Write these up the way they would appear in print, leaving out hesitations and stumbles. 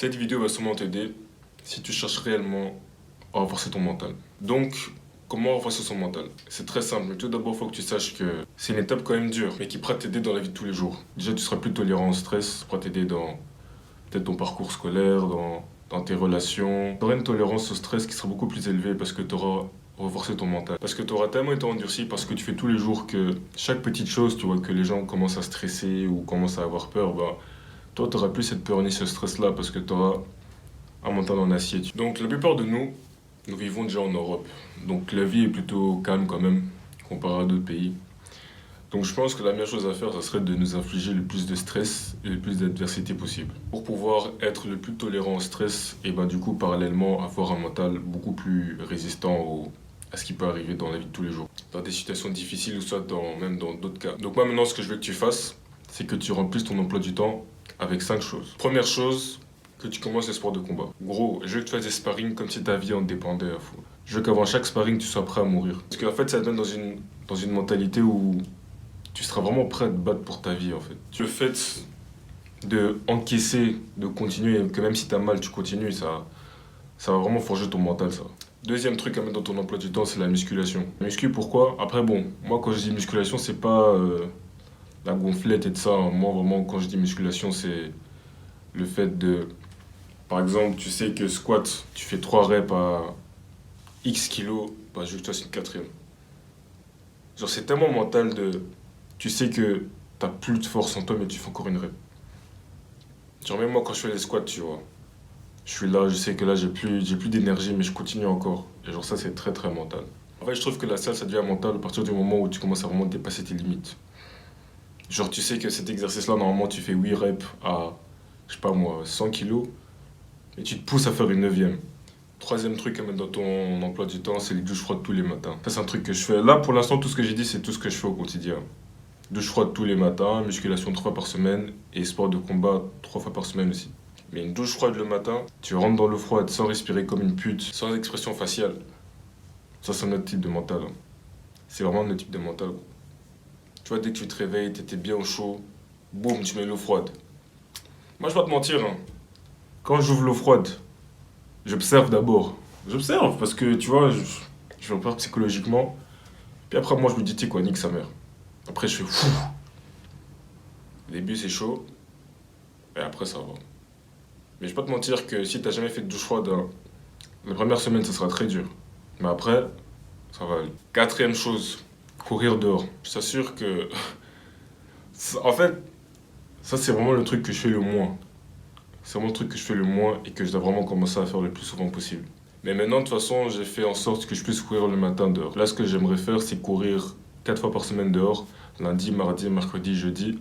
Cette vidéo va sûrement t'aider si tu cherches réellement à renforcer ton mental. Donc, comment renforcer son mental? C'est très simple, mais tout d'abord, il faut que tu saches que c'est une étape quand même dure, mais qui pourra t'aider dans la vie de tous les jours. Déjà, tu seras plus tolérant au stress, ça pourra t'aider dans peut-être ton parcours scolaire, dans tes relations. Tu auras une tolérance au stress qui sera beaucoup plus élevée parce que tu auras renforcé ton mental. Parce que tu auras tellement été endurci parce que tu fais tous les jours que chaque petite chose, tu vois, que les gens commencent à stresser ou commencent à avoir peur, bah, toi, tu n'auras plus cette peur ni ce stress-là parce que tu auras un mental en acier. Donc, la plupart de nous, nous vivons déjà en Europe. Donc, la vie est plutôt calme quand même, comparé à d'autres pays. Donc, je pense que la meilleure chose à faire, ça serait de nous infliger le plus de stress et le plus d'adversité possible. Pour pouvoir être le plus tolérant au stress et ben, du coup, parallèlement, avoir un mental beaucoup plus résistant à ce qui peut arriver dans la vie de tous les jours. Dans des situations difficiles ou soit même dans d'autres cas. Donc, moi, maintenant, ce que je veux que tu fasses, c'est que tu remplisses ton emploi du temps avec 5 choses. Première chose, que tu commences les sports de combat. Gros, je veux que tu fasses des sparring comme si ta vie en dépendait à fond. Je veux qu'avant chaque sparring, tu sois prêt à mourir. Parce qu'en fait, ça te donne dans une mentalité où tu seras vraiment prêt à te battre pour ta vie, en fait. Le fait de encaisser, de continuer, que même si t'as mal, tu continues, ça va vraiment forger ton mental, ça. Deuxième truc à mettre dans ton emploi du temps, c'est la musculation. La muscu, pourquoi? Après, bon, moi, quand je dis musculation, c'est pas la gonflette et de ça. Moi, vraiment, quand je dis musculation, c'est le fait de... Par exemple, tu sais que squat, tu fais 3 reps à X kilos, bah, je veux que tu fasses une quatrième. Genre, c'est tellement mental de... Tu sais que t'as plus de force en toi, mais tu fais encore une rep. Genre, même moi, quand je fais les squats, tu vois, je suis là, je sais que là, j'ai plus d'énergie, mais je continue encore. Et genre, ça, c'est très, très mental. En fait, je trouve que la salle, ça devient mental à partir du moment où tu commences à vraiment dépasser tes limites. Genre, tu sais que cet exercice-là, normalement, tu fais 8 reps à, je sais pas moi, 100 kilos, et tu te pousses à faire une neuvième. Troisième truc à mettre dans ton emploi du temps, c'est les douches froides tous les matins. Ça, c'est un truc que je fais. Là, pour l'instant, tout ce que j'ai dit, c'est tout ce que je fais au quotidien. Douche froide tous les matins, musculation 3 fois par semaine et sport de combat 3 fois par semaine aussi. Mais une douche froide le matin, tu rentres dans l'eau froide sans respirer comme une pute, sans expression faciale. Ça, c'est un autre type de mental. C'est vraiment un autre type de mental. Tu vois, dès que tu te réveilles, t'étais bien au chaud, boum, tu mets l'eau froide. Moi, je vais pas te mentir, hein. Quand j'ouvre l'eau froide, j'observe d'abord. J'observe parce que, tu vois, je me prépare psychologiquement. Puis après, moi, je me dis, tu sais quoi, nique sa mère. Après, je fais fou. Au début, c'est chaud. Et après, ça va. Mais je vais pas te mentir que si t'as jamais fait de douche froide, hein, la première semaine, ça sera très dur. Mais après, ça va aller. Quatrième chose, courir dehors. Je t'assure que... En fait, ça, c'est vraiment le truc que je fais le moins. C'est vraiment le truc que je fais le moins et que je dois vraiment commencer à faire le plus souvent possible. Mais maintenant, de toute façon, j'ai fait en sorte que je puisse courir le matin dehors. Là, ce que j'aimerais faire, c'est courir 4 fois par semaine dehors, lundi, mardi, mercredi, jeudi,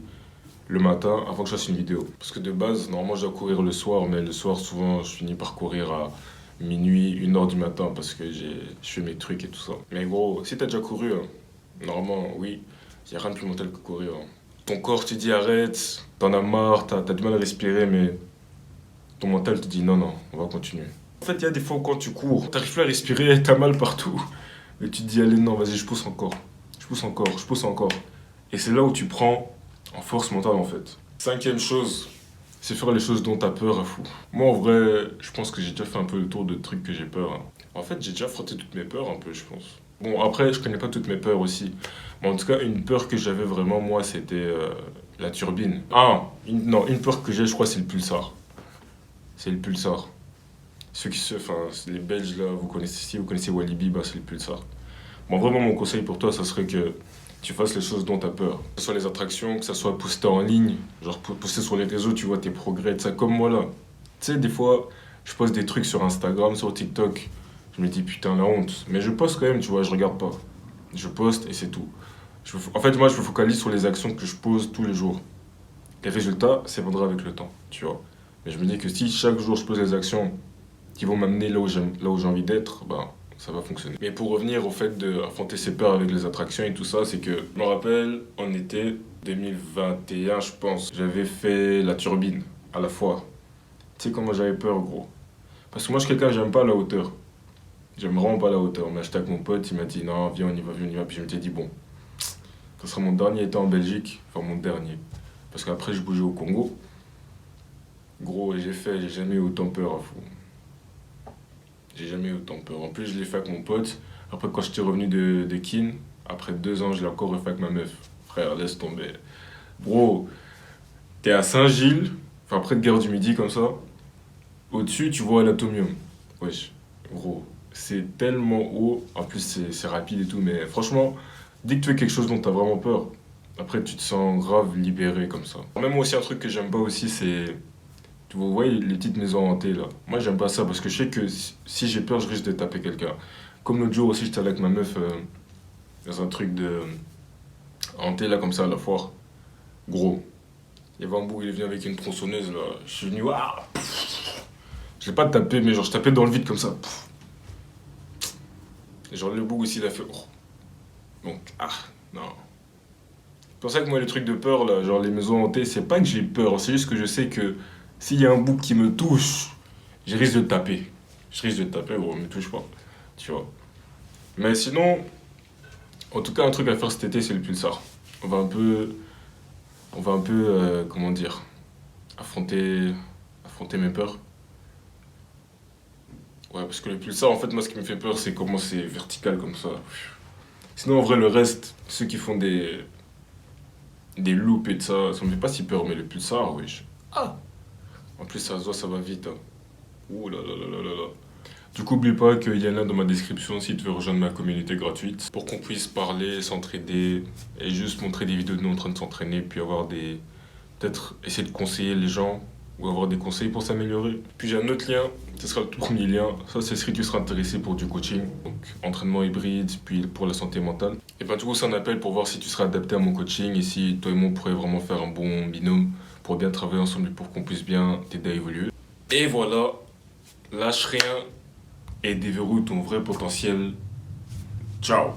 le matin, avant que je fasse une vidéo. Parce que de base, normalement, je dois courir le soir, mais le soir, souvent, je finis par courir à minuit, 1 heure du matin, parce que je fais mes trucs et tout ça. Mais gros, si t'as déjà couru, hein, normalement, oui, il n'y a rien de plus mental que courir. Hein. Ton corps te dit arrête, t'en as marre, t'as du mal à respirer, mais ton mental te dit non, non, on va continuer. En fait, il y a des fois où quand tu cours, t'arrives plus à respirer, t'as mal partout. Mais tu te dis, allez, non, vas-y, je pousse encore. Je pousse encore, je pousse encore. Et c'est là où tu prends en force mentale, en fait. Cinquième chose, c'est faire les choses dont t'as peur à fou. Moi, en vrai, je pense que j'ai déjà fait un peu le tour de trucs que j'ai peur. Hein. En fait, j'ai déjà frotté toutes mes peurs, un peu, je pense. Bon, après, je connais pas toutes mes peurs aussi. Mais en tout cas, une peur que j'avais vraiment, moi, c'était la turbine. Ah, non, une peur que j'ai, je crois, c'est le pulsar. C'est le pulsar. Ceux qui se, enfin, les Belges là, vous connaissez, si vous connaissez Walibi, bah c'est le pulsar. Bon, vraiment, mon conseil pour toi, ça serait que tu fasses les choses dont tu as peur. Que ce soit les attractions, que ce soit poster en ligne, genre poster sur les réseaux, tu vois tes progrès, de ça, comme moi là. Tu sais, des fois, je poste des trucs sur Instagram, sur TikTok, je me dis putain, la honte. Mais je poste quand même, tu vois, je regarde pas. Je poste et c'est tout. En fait, moi, je me focalise sur les actions que je pose tous les jours. Les résultats, ça viendra avec le temps, tu vois. Mais je me dis que si chaque jour je pose les actions qui vont m'amener là où j'ai envie d'être, ben, ça va fonctionner. Mais pour revenir au fait d'affronter ses peurs avec les attractions et tout ça, c'est que je me rappelle, en été 2021, je pense, j'avais fait la turbine à la fois. Tu sais comment j'avais peur, gros? Parce que moi, je suis quelqu'un, j'aime pas la hauteur. J'aime vraiment pas la hauteur. Mais j'étais avec mon pote, il m'a dit non, viens, on y va, viens, on y va. Puis je m'étais dit bon, ça sera mon dernier été en Belgique, enfin mon dernier. Parce qu'après, je bougeais au Congo. Gros, j'ai jamais eu autant peur à fond. J'ai jamais eu autant peur. En plus, je l'ai fait avec mon pote. Après, quand j'étais revenu de Kin, après 2 ans, je l'ai encore refait avec ma meuf. Frère, laisse tomber. Bro, t'es à Saint-Gilles, enfin près de Gare du Midi comme ça. Au-dessus, tu vois l'Atomium. Wesh, gros, c'est tellement haut. En plus, c'est rapide et tout. Mais franchement, dès que tu fais quelque chose dont t'as vraiment peur, après, tu te sens grave libéré comme ça. Même aussi, un truc que j'aime pas aussi, c'est. Tu vois, ouais, les petites maisons hantées là. Moi, j'aime pas ça parce que je sais que si j'ai peur, je risque de taper quelqu'un. Comme l'autre jour aussi, j'étais allé avec ma meuf dans un truc de hanté là, comme ça, à la foire. Gros, il y avait un bout, il est venu avec une tronçonneuse là. Je suis venu, waouh! Je l'ai pas tapé, mais genre, je tapais dans le vide comme ça. Et genre, le bout aussi, il a fait. Oh. Donc, ah, non. C'est pour ça que moi, les trucs de peur là, genre les maisons hantées, c'est pas que j'ai peur, c'est juste que je sais que s'il y a un bout qui me touche, je risque de taper. Je risque de taper, gros, me touche pas. Tu vois. Mais sinon, en tout cas, un truc à faire cet été, c'est le pulsar. On va un peu, comment dire, affronter mes peurs. Ouais, parce que le pulsar, en fait, moi, ce qui me fait peur, c'est comment c'est vertical comme ça. Sinon, en vrai, le reste, ceux qui font des loops et de ça me fait pas si peur, mais le pulsar, wesh. Ah! En plus, ça se voit, ça va vite, hein. Ouh là là là là là là. Du coup, oublie pas qu'il y a un lien dans ma description si tu veux rejoindre ma communauté gratuite pour qu'on puisse parler, s'entraider et juste montrer des vidéos de nous en train de s'entraîner, puis avoir des. Peut-être essayer de conseiller les gens ou avoir des conseils pour s'améliorer. Puis j'ai un autre lien, ce sera le tout premier lien. Ça, c'est si tu seras intéressé pour du coaching, donc entraînement hybride, puis pour la santé mentale. Et ben, du coup, c'est un appel pour voir si tu seras adapté à mon coaching et si toi et moi on pourrait vraiment faire un bon binôme pour bien travailler ensemble et pour qu'on puisse bien t'aider à évoluer. Et voilà, lâche rien et déverrouille ton vrai potentiel. Ciao!